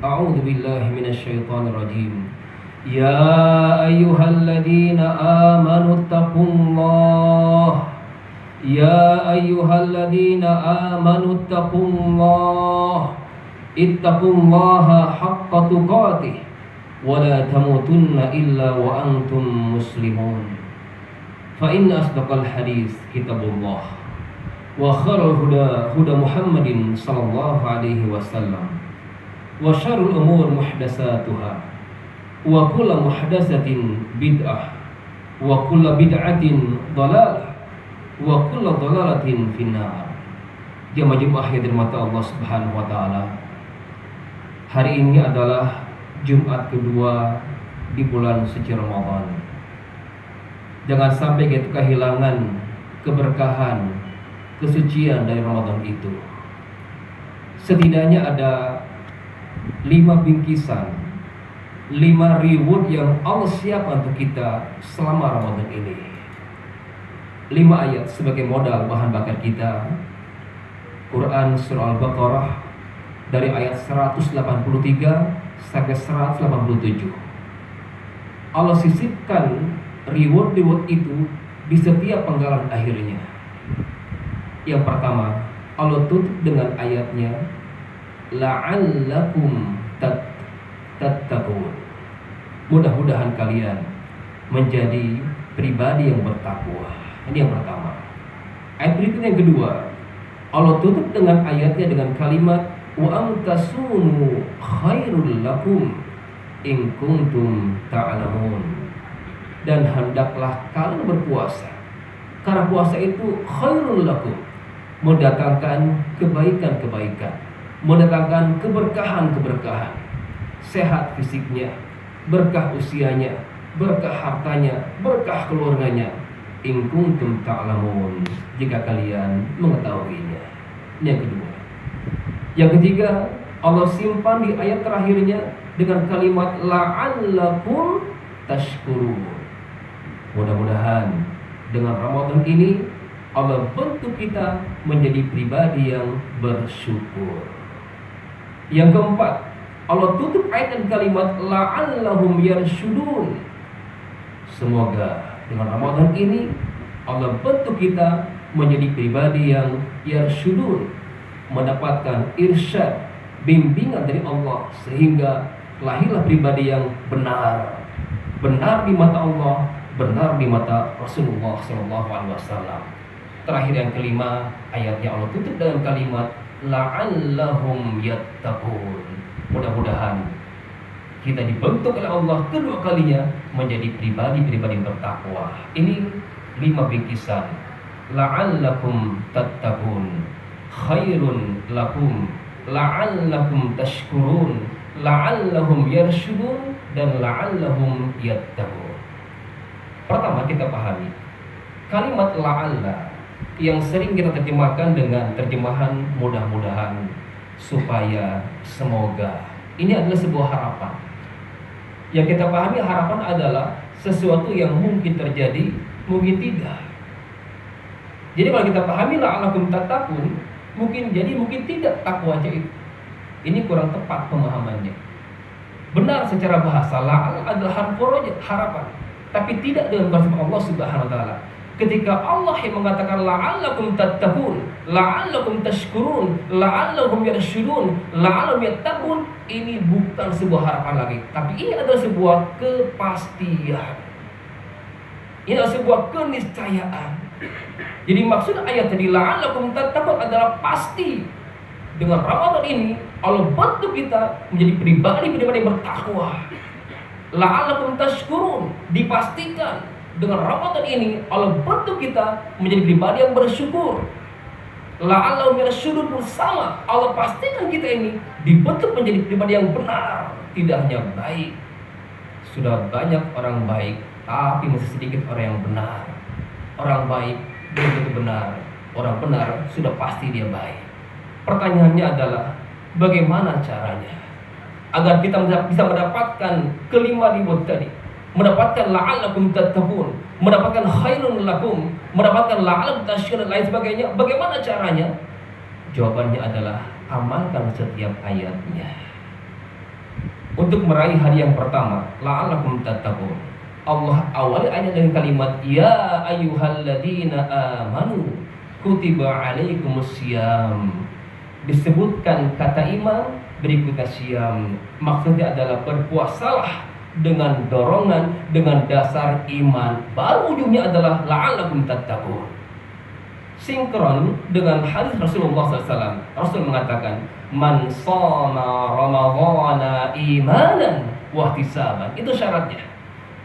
أعوذ بالله من الشيطان الرجيم. يا أيها الذين آمنوا اتقوا الله يا أيها الذين آمنوا اتقوا الله اتقوا الله حق تقاته ولا تموتن إلا وأنتم مسلمون فإن أصدق الحديث كتاب الله وخير الهدى هدى محمد صلى الله عليه وسلم وشر الأمور محدثاتها وكل محدثة بدعة وكل بدعة ضلالة وكل ضلالة في النار. Jemaah yang dirahmati Allah Subhanahu wa taala. Hari ini adalah Jumat kedua di bulan suci Ramadan. Jangan sampai kita kehilangan keberkahan, kesucian dari Ramadan itu. Setidaknya ada 5 bingkisan, 5 reward yang Allah siapkan untuk kita selama Ramadan ini. 5 ayat sebagai modal bahan bakar kita. Quran surah Al-Baqarah dari ayat 183 sampai 187. Allah sisipkan reward itu di setiap penggalan akhirnya. Yang pertama, Allah tutup dengan ayatnya la'allakum tattaqun. Mudah-mudahan kalian menjadi pribadi yang bertakwa. Ini yang pertama. Ayat berikutnya yang kedua, Allah tutup dengan ayatnya dengan kalimat wa antasumu khairul lakum in kuntum ta'lamun. Dan hendaklah kalian berpuasa, karena puasa itu khairul lakum, mendatangkan kebaikan-kebaikan, mendatangkan keberkahan-keberkahan, sehat fisiknya, berkah usianya, berkah hartanya, berkah keluarganya. In kuntum ta'lamun, jika kalian mengetahuinya. Ini yang kedua. Yang ketiga, Allah simpan di ayat terakhirnya dengan kalimat la'allakum tashkurun. Mudah-mudahan dengan Ramadan ini Allah bentuk kita menjadi pribadi yang bersyukur. Yang keempat, Allah tutup ayat dengan kalimat la'allahum yarshudun. Semoga dengan Ramadan ini Allah bentuk kita menjadi pribadi yang yarshudun, mendapatkan irsyad, bimbingan dari Allah, sehingga lahirlah pribadi yang benar. Benar di mata Allah, benar di mata Rasulullah SAW. Terakhir yang kelima, ayatnya Allah tutup dengan kalimat la'allahum yattaqun. Mudah-mudahan kita dibentuk oleh Allah kedua kalinya menjadi pribadi-pribadi yang bertakwa. Ini 5 bingkisan. La'allakum tattaqun, khairun lakum, la'allakum tashkurun, la'allahum yarshudun, dan la'allahum yattaqun. Pertama, kita pahami kalimat la'alla yang sering kita terjemahkan dengan terjemahan mudah-mudahan, supaya, semoga. Ini adalah sebuah harapan. Yang kita pahami harapan adalah sesuatu yang mungkin terjadi, mungkin tidak. Jadi kalau kita pahami la'allakum tattaqun, mungkin jadi, mungkin tidak takwa aja itu. Ini kurang tepat pemahamannya. Benar secara bahasa la'al adalah harapan, tapi tidak dengan konsep Allah Subhanahu wa taala. Ketika Allah yang mengatakan la'allakum tattaqun, la'allakum tashkurun, la'allahum yarshudun, la'allahum yattaqun, ini bukan sebuah harapan lagi, tapi ini adalah sebuah kepastian. Ini adalah sebuah keniscayaan. Jadi maksud ayat tadi la'allakum tattaqun adalah pasti dengan Ramadan ini Allah bentuk kita menjadi pribadi-pribadi yang bertakwa. La'allakum tashkurun, dipastikan dengan Ramadan ini Allah bentuk kita menjadi pribadi yang bersyukur. La'allahum yarshudun, bersama Allah pastikan kita ini dibentuk menjadi pribadi yang benar. Tidak hanya baik, sudah banyak orang baik, tapi masih sedikit orang yang benar. Orang baik belum tentu benar, orang benar sudah pasti dia baik. Pertanyaannya adalah bagaimana caranya agar kita bisa mendapatkan kelima reward tadi, mendapatkan la'allakum tattaqun, mendapatkan khairun lakum, mendapatkan la'allakum tashkurun, lain sebagainya. Bagaimana caranya? Jawabannya adalah amalkan setiap ayatnya. untuk meraih hari yang pertama, la'allakum tattaqun. Allah awali ayat dengan kalimat ya ayyuhalladzina amanu kutiba alaikumusiyam. Disebutkan kata iman, berikutnya siyam. Maksudnya adalah berpuasalah dengan dorongan, dengan dasar iman. Baru ujungnya adalah la'allakum tattaqun. Sinkron dengan hadis Rasulullah SAW. Rasul mengatakan, man shoma ramadhana imanan wahtisaban. Itu syaratnya.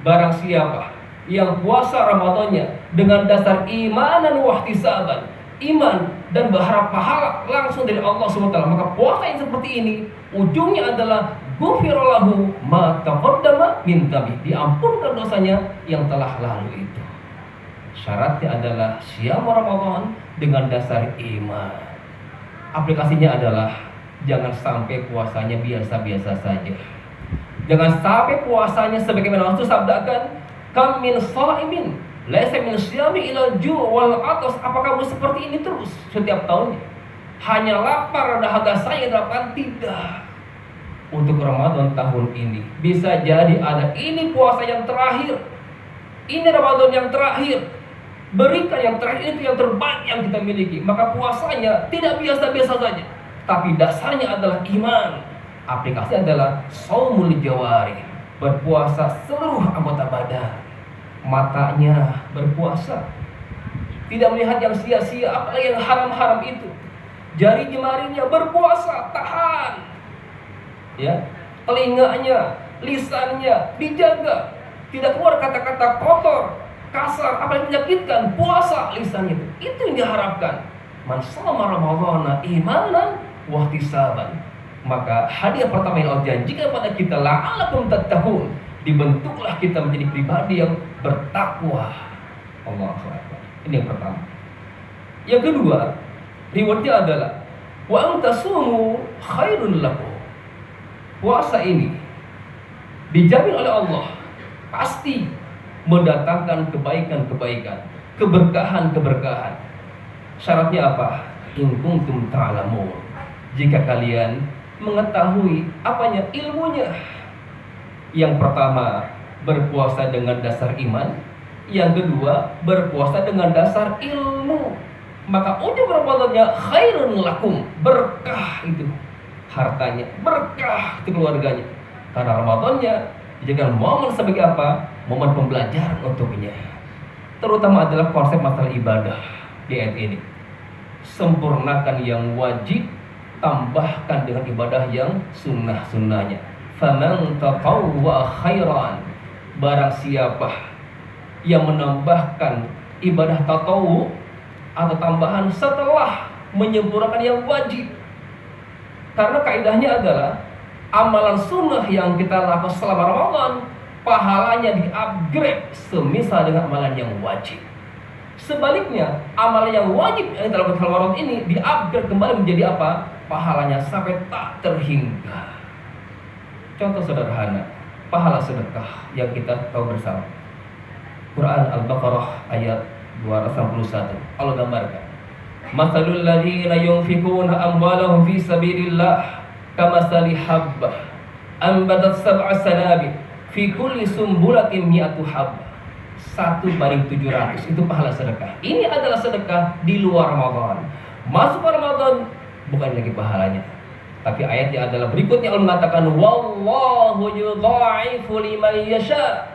Barang siapa yang puasa Ramadannya dengan dasar imanan wahtisaban, iman dan berharap pahala langsung dari Allah SWT, maka puasa yang seperti ini ujungnya adalah ghufirallahu ma taqaddama min dhanbi, diampunkan dosanya yang telah lalu itu. Syaratnya adalah siyam Ramadan dengan dasar iman. Aplikasinya adalah jangan sampai puasanya biasa-biasa saja. Jangan sampai puasanya sebagaimana Rasul sabdakan, kam min shaimin laisa min siyami ila ju' wal atas. Apakah kamu seperti ini terus setiap tahunnya? Hanya lapar dahaga saya dapatkan? Tidak. Untuk Ramadan tahun ini bisa jadi ada ini puasa yang terakhir, ini Ramadan yang terakhir. Berikan yang terakhir itu yang terbaik yang kita miliki. Maka puasanya tidak biasa-biasa saja, tapi dasarnya adalah iman. Aplikasi adalah shaumul jawari, berpuasa seluruh anggota badan. Matanya berpuasa, tidak melihat yang sia-sia, apalagi yang haram-haram itu. Jari jemarinya berpuasa, tahan. Ya, telinganya, lisannya dijaga, tidak keluar kata-kata kotor, kasar, apa yang menyakitkan. Puasa lisannya itu yang diharapkan. Man shoma ramadhana imanan wahtisaban. Maka hadiah pertama yang Allah janjikan pada kita, la'allakum tattaqun, dibentuklah kita menjadi pribadi yang bertakwa. Allahu Akbar. Ini yang pertama. Yang kedua, rewardnya adalah wa antasumu khairun lakum. Puasa ini dijamin oleh Allah pasti mendatangkan kebaikan-kebaikan, keberkahan-keberkahan. Syaratnya apa? In kuntum ta'lamun. Jika kalian mengetahui apanya, ilmunya. Yang pertama, berpuasa dengan dasar iman. Yang kedua, berpuasa dengan dasar ilmu. Maka ujung Ramadannya khairun lakum, berkah itu hartanya, berkah itu keluarganya. Karena Ramadannya dijadikan momen sebagai apa? Momen pembelajaran untuknya. Terutama adalah konsep masalah ibadah di ayat ini. Sempurnakan yang wajib, tambahkan dengan ibadah yang sunnah-sunnahnya. Faman tatawwa khairan, barang siapa yang menambahkan ibadah tatawu atau tambahan setelah menyempurnakan yang wajib. Karena kaidahnya adalah amalan sunnah yang kita lakukan selama Ramadan, pahalanya di-upgrade semisal dengan amalan yang wajib. Sebaliknya, amalan yang wajib yang kita lakukan selama Ramadan ini di-upgrade kembali menjadi apa? Pahalanya sampai tak terhingga. Contoh sederhana, pahala sedekah yang kita tahu bersama. Quran Al-Baqarah ayat 291. Allah gambarkan, masalul ladzina yunfikuna amwalahum fi sabilillah kamasali habbah ambatat sab'a sanabil fi kulli sumbulatin mi'atu habbah. 1/700 itu pahala sedekah. Ini adalah sedekah di luar Ramadan. Masuk Ramadan bukan lagi pahalanya. Tapi ayatnya adalah berikutnya, Allah mengatakan wallahu yudha'ifu liman yasha.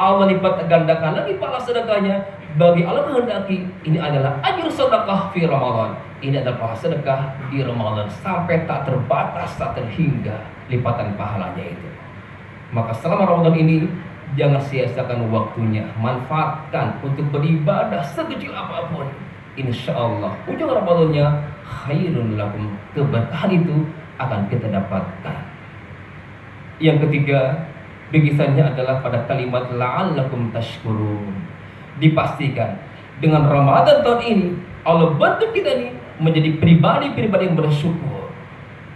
Allah lipat gandakan lagi pahala sedekahnya bagi Allah kehendaki. Ini adalah ajr sedekah fi Ramadan. Ini adalah pahala sedekah di Ramadan sampai tak terbatas, tak terhingga lipatan pahalanya itu. Maka selama Ramadan ini jangan sia-siakan waktunya, manfaatkan untuk beribadah sekecil apapun. Insyaallah ujung Ramadannya khairun lakum, keberkahan itu akan kita dapatkan. Yang ketiga, bigisannya adalah pada kalimat la'allakum tashkurun. Dipastikan dengan Ramadan tahun ini Allah bentuk kita ini menjadi pribadi-pribadi yang bersyukur.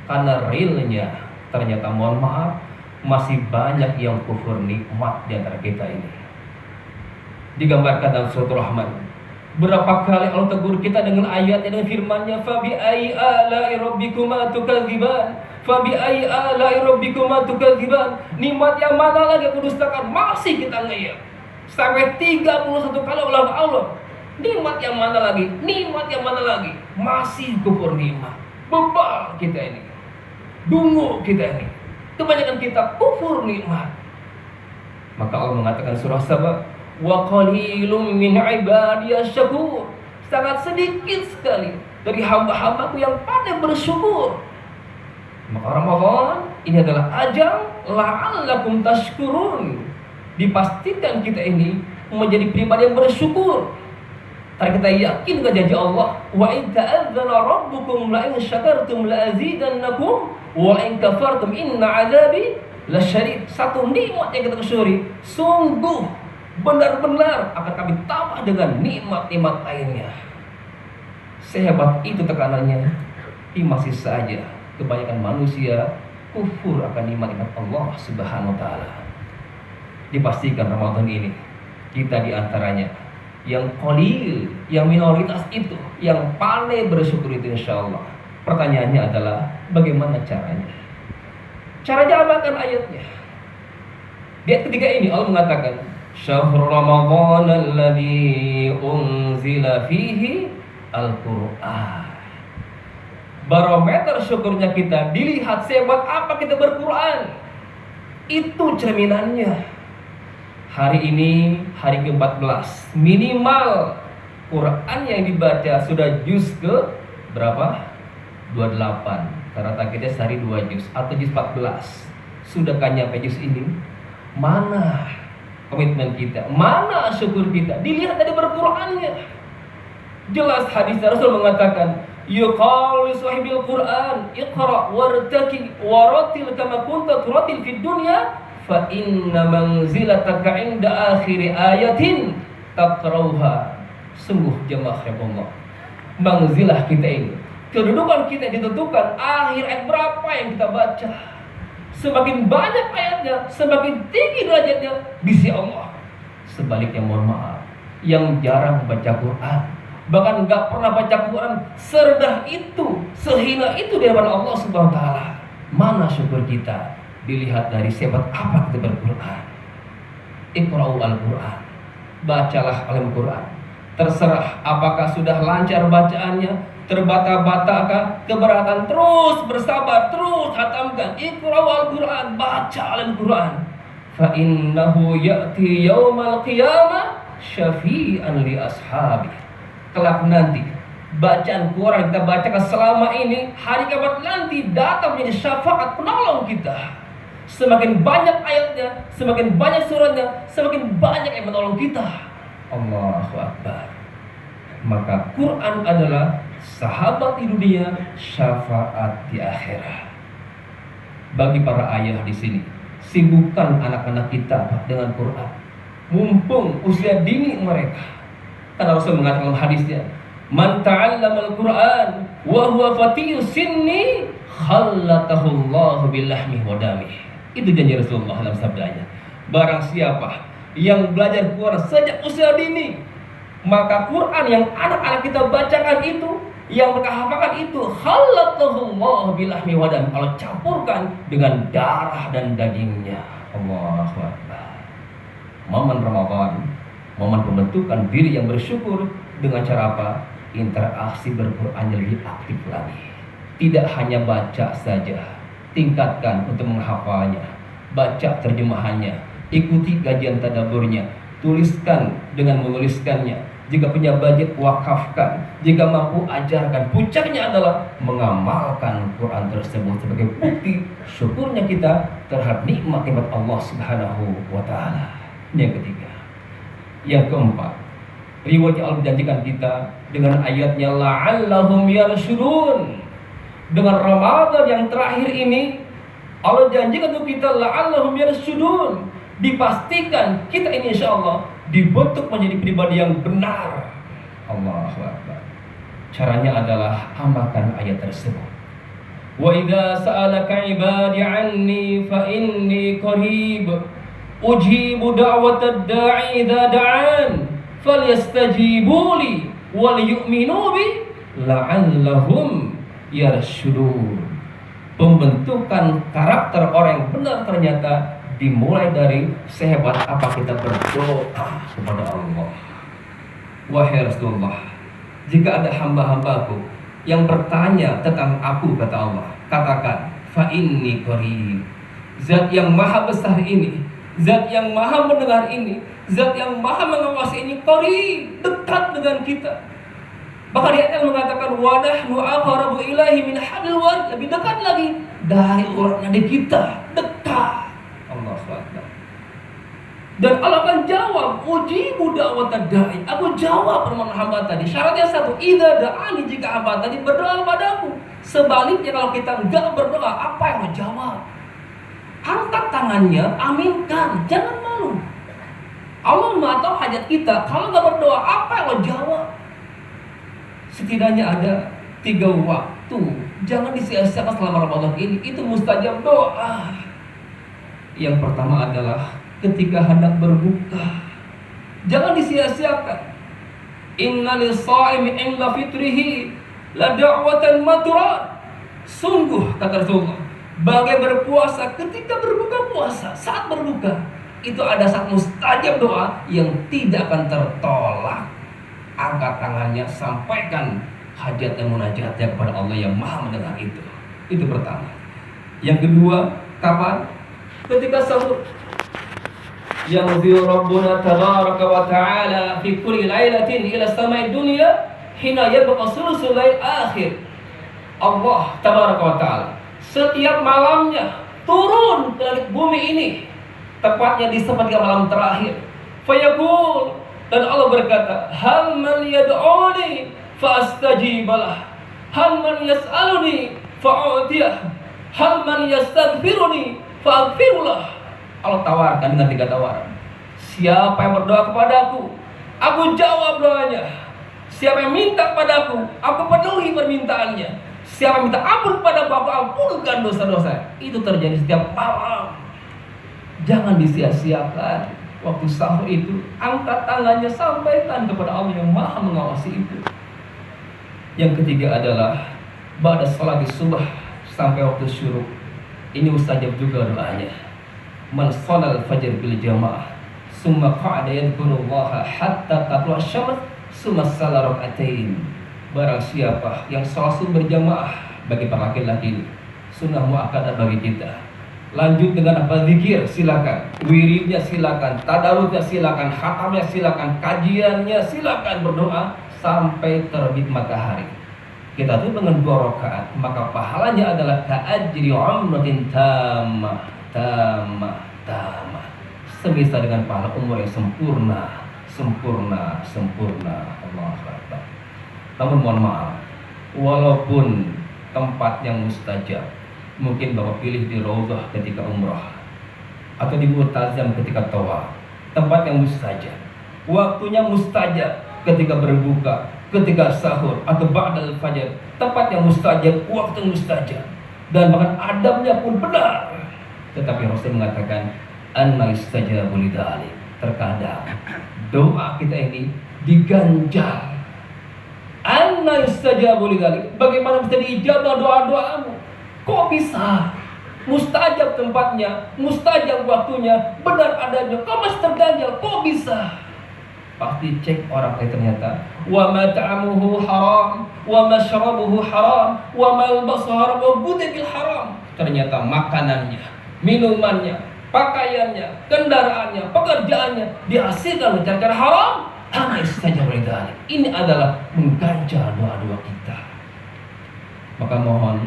Karena realnya ternyata, mohon maaf, masih banyak yang kufur nikmat di antara kita ini. Digambarkan dalam surat Rahman, berapa kali Allah tegur kita dengan ayatnya, dengan firman-Nya, fa bi ayyi ala'i rabbikuma tukadziban Fa bi ayyi ala'i rabbikuma tukadziban. Nikmat yang mana lagi aku dustakan? Masih kita ngeyel. Sampai 31 kali ulang Allah. Nikmat yang mana lagi? Nikmat yang mana lagi? Masih kufur nikmat. Bebal kita ini. Dungu kita ini. Kebanyakan kita kufur nikmat. Maka Allah mengatakan surah Saba, wa qalilum min ibadiyas syakur. Sangat sedikit sekali dari hamba-hambaku yang pandai bersyukur. Maka Ramadan ini adalah ajang la'allakum tashkurun. Dipastikan kita ini menjadi pribadi yang bersyukur. Karena kita yakin dengan janji Allah, wa in ta'adzana rabbukum la in syakartum la azidannakum wa in kafartum inna 'adzabi lasyadid. Satu nikmat yang kita syukuri, sungguh benar-benar akan kami tambah dengan nikmat-nikmat lainnya. Sehebat itu tekanannya, tapi masih saja kebanyakan manusia kufur akan nikmat-nikmat Allah Subhanahu wa taala. Dipastikan Ramadan ini kita diantaranya yang qalil, yang minoritas itu, yang pandai bersyukur itu insyaallah. Pertanyaannya adalah bagaimana caranya? Caranya amalkan ayatnya. Di ayat ketiga ini Allah mengatakan, Syahrul Ramadan alladzi unzila fihi Al-Qur'an. Barometer syukurnya kita dilihat sehebat apa kita berquran. Itu cerminannya. Hari ini hari ke-14, minimal Quran yang dibaca sudah juz ke berapa? 28. Karena targetnya sehari 2 juz atau juz 14. Sudahkah nyampe juz ini? Mana komitmen kita? Mana syukur kita? Dilihat dari berqurannya. Jelas hadis Rasul mengatakan, yuqalu li sahibil Qur'an iqra wartaqi waratil kama kunta turatil fid dunya fa inna manzilataka 'inda akhir ayatin taqrauha. Sungguh jemaah Allah, manzilah kita ini, kedudukan kita ditentukan akhir ayat berapa yang kita baca. Semakin banyak ayatnya, semakin tinggi derajatnya di sisi Allah. Sebaliknya mohon maaf, yang jarang baca Quran, bahkan nggak pernah baca Quran, serendah itu, sehina itu di hadapan Allah Subhanahu wa taala. Mana syukur kita? Dilihat dari sebat apa kita berquran. Iqra'u al-Quran. Bacalah Al-Quran. Terserah apakah sudah lancar bacaannya, terbata-batakah, keberatan, terus bersabar, terus hatamkan. Iqra'u al-Quran, baca Al-Quran. Fa innahu ya'ti yaumal qiyamah syafi'an li ashabi. Kelak nanti bacaan Quran kita bacakan selama ini, hari kiamat nanti datang menjadi syafaat penolong kita. Semakin banyak ayatnya, semakin banyak suratnya, semakin banyak yang menolong kita. Allahu Akbar. Maka Quran adalah sahabat di dunia, syafaat di akhirat. Bagi para ayah di sini, sibukkan anak-anak kita dengan Quran. Mumpung usia dini mereka. Karena Rasul mengatakan dalam hadisnya, man ta'allama al-Quran wa huwa fatiyyu sinni khallatahu Allah bilahmi wa damih. Itu janji Rasulullah dalam sabdanya. Barang siapa yang belajar Quran sejak usia dini, maka Quran yang anak-anak kita bacakan itu, yang mereka hafalkan itu, khallatahu Allah bilahmi wa damih. Allah campurkan dengan darah dan dagingnya. Allahu Akbar. Momen Ramadan, momen pembentukan diri yang bersyukur dengan cara apa? Interaksi berquran lebih aktif lagi. Tidak hanya baca saja, tingkatkan untuk menghafalnya, baca terjemahannya, ikuti kajian tadabburnya, tuliskan dengan menuliskannya. Jika punya budget, wakafkan. Jika mampu, ajarkan. Puncaknya adalah mengamalkan Quran tersebut sebagai bukti syukurnya kita terhadap nikmat-nikmat Allah Subhanahu wa taala. Yang ketiga. Yang keempat, riwayat Allah menjanjikan kita dengan ayatnya la'allahum yarshudun. Dengan Ramadan yang terakhir ini, Allah janjikan untuk kita la'allahum yarshudun. Dipastikan kita ini insyaallah dibentuk menjadi pribadi yang benar. Allahu Akbar. Caranya adalah amalkan ayat tersebut. Wa idza sa'alaka 'ibadi 'anni fa inni qarib ujibu da'watad da'i idza da'an falyastajibu li wal yu'minu bi la'allahum yarshudun. Pembentukan karakter orang yang benar ternyata dimulai dari sehebat apa kita berdoa kepada Allah. Wahai Rasulullah, jika ada hamba-hambaku yang bertanya tentang aku, kata Allah, katakan, fa inni qarib. Zat yang maha besar ini, zat yang maha mendengar ini, zat yang maha mengawasi ini, qarib, dekat dengan kita. Bahkan ayat yang mengatakan, wa nahnu aqrabu ilaihi min hablil warid, lebih dekat lagi dari urat nadi kita, dekat. Allah SWT. Dan Allah akan jawab, ujibu da'watad da'i. Aku jawab permohonan hamba tadi. Syaratnya satu, idza da'ani, jika hamba tadi berdoa padaku. Sebaliknya kalau kita enggak berdoa, apa yang mau jawab? Angkat tangannya, aminkan, jangan malu. Allah Maha tahu hajat kita. Kalau enggak berdoa, apa yang mau jawab? Setidaknya ada 3 waktu, jangan disia-siakan selama Ramadan ini. Itu mustajab doa. Yang pertama adalah ketika hendak berbuka, jangan disia-siakan. Inna lis-shaimi 'inda fitrihi la da'watan matrat. Sungguh, kata Rasulullah, bagai berpuasa ketika berbuka puasa, saat berbuka itu ada saat mustajab doa yang tidak akan tertolak. Angkat tangannya, sampaikan hajat dan munajatnya kepada Allah yang maha mendengar itu. Itu pertama. Yang kedua, kapan? Ketika sahur. Yanzilu Rabbuna tabaraka wa ta'ala fi kulli lailatin ila samai dunya hina yabqa sulusul lail akhir. Allah tabaraka wa ta'ala setiap malamnya turun ke langit bumi ini, tepatnya di sepertiga malam terakhir. Fayaqul, dan Allah berkata, hal man yad'uni fa'astajibalah, hal man yas'aluni fa'udiyah, hal man yastaghfiruni fa'aghfirullah. Allah tawarkan dengan 3 tawaran. Siapa yang berdoa kepadaku, aku jawab doanya. Siapa yang minta kepadaku, aku penuhi permintaannya. Siapa yang minta ampun kepadaku, aku ampunkan dosa-dosa. Itu terjadi setiap malam. Jangan disia-siakan waktu sahur itu. Angkat tangannya, sampaikan kepada Allah yang maha mengawasi itu. Yang ketiga adalah ba'da salat subuh sampai waktu syuruk. Ini mustajab juga doanya. Man shalal fajr bil jamaah summa qa'ada yadhkurullaha hatta tatlu'a syams summa shalla rak'atain. Barang siapa yang salat subuh berjamaah, bagi para laki-laki sunnah muakkadah bagi kita. Lanjut dengan apa? Zikir, silakan. Wiridnya silakan, tadarusnya silakan, khatamnya silakan, kajiannya silakan, berdoa sampai terbit matahari. Kita tutup dengan 2 rakaat, maka pahalanya adalah ka'ajri umratin tamah, semisal dengan pahala umur yang sempurna. Allah Akbar. Namun mohon maaf, walaupun tempat yang mustajab, mungkin Bapak pilih di Raudhah ketika umrah atau di Mu'tazam ketika tawaf, tempat yang mustajab, waktunya mustajab ketika berbuka, ketika sahur atau ba'dal fajar, tempat yang mustajab, waktu mustajab, dan bahkan adabnya pun benar. Tetapi Rasul mengatakan anna istajabu lidzalik. Terkadang doa kita ini diganjar. Anna istajabu lidzalik. Bagaimana bisa diijabah doa-doamu? Kok bisa? Mustajab tempatnya, mustajab waktunya, benar adanya, kok masih terganjal? Kok bisa? Pasti cek orang lain ternyata. Wa mat'amuhu haram, wa mashrabuhu haram, wa malbasuhu haram, wa ghudhiya haram. Ternyata makanannya, minumannya, pakaiannya, kendaraannya, pekerjaannya dihasilkan dengan cara haram. Ana istajabu lidzalik. Ini adalah mengganjal doa-doa kita. Maka mohon,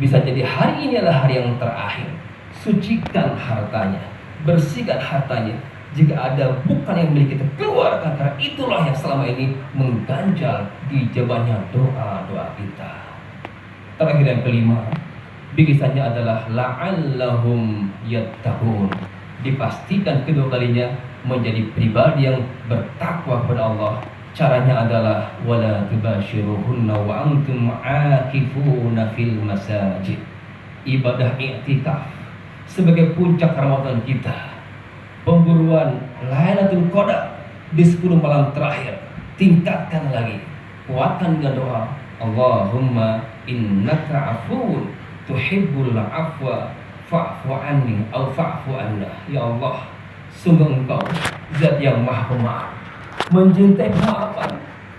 bisa jadi hari ini adalah hari yang terakhir. Sucikan hartanya, bersihkan hartanya. Jika ada bukan yang milik kita, keluarkan, karena itulah yang selama ini mengganjal dijabahnya doa-doa kita. Terakhir yang kelima, bikisannya adalah la'allahum yattaqun. Dipastikan kedua kalinya menjadi pribadi yang bertakwa kepada Allah. Caranya adalah wala tubashiruhunna wa antum aakifuna fil masajid. Ibadah i'tikaf sebagai puncak Ramadan kita. Pemburuan Lailatul Qadar di 10 malam terakhir. Tingkatkan lagi, kuatkan dengan doa. Allahumma innaka afuwun tuhibbul afwa fa'fu anni au fa'fu anna. Ya Allah, sungguh Engkau zat yang maha pemaaf, mencintai maafan.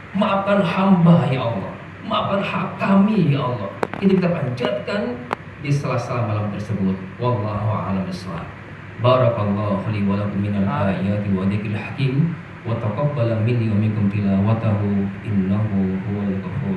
Maafkan hamba ya Allah, maafkan hak kami ya Allah. Ini kita panjatkan di sela-sela malam tersebut. Wallahu a'lam bishawab. Barakallahu li wa lakum minal ayati wa dzikril hakim wa taqabbala minni wa minkum tilawatahu innahu huwal ghafur